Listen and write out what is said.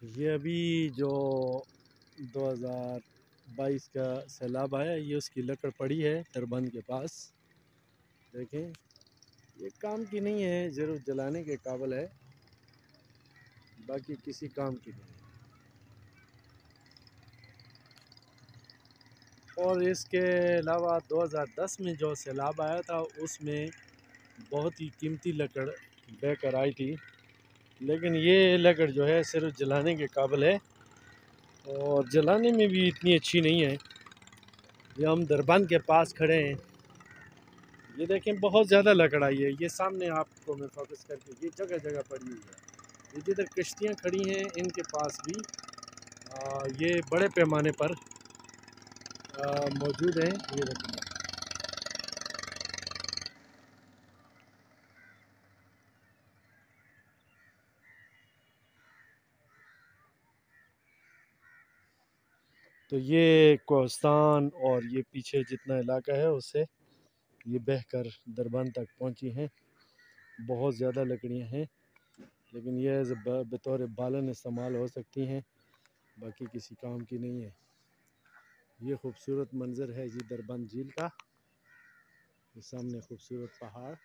ये अभी जो 2022 का सैलाब आया, ये उसकी लकड़ पड़ी है दरबंद के पास। देखें, ये काम की नहीं है, ज़रूर जलाने के काबिल है, बाकी किसी काम की नहीं है। और इसके अलावा 2010 में जो सैलाब आया था उसमें बहुत ही कीमती लकड़ बहकर आई थी, लेकिन ये लकड़ जो है सिर्फ जलाने के काबिल है और जलाने में भी इतनी अच्छी नहीं है। ये हम दरबंद के पास खड़े हैं, ये देखें बहुत ज़्यादा लकड़ आई है। ये सामने आपको मैं फोकस करके, ये जगह जगह पड़ी हुई है। ये जिधर कश्तियाँ खड़ी हैं इनके पास भी ये बड़े पैमाने पर मौजूद हैं। ये देखिए, तो ये कोहस्तान और ये पीछे जितना इलाका है उससे ये बहकर दरबंद तक पहुंची हैं। बहुत ज़्यादा लकड़ियां हैं, लेकिन ये एज बतौर बालन इस्तेमाल हो सकती हैं, बाकी किसी काम की नहीं है। ये खूबसूरत मंज़र है जी दरबंद झील का। ये सामने खूबसूरत पहाड़।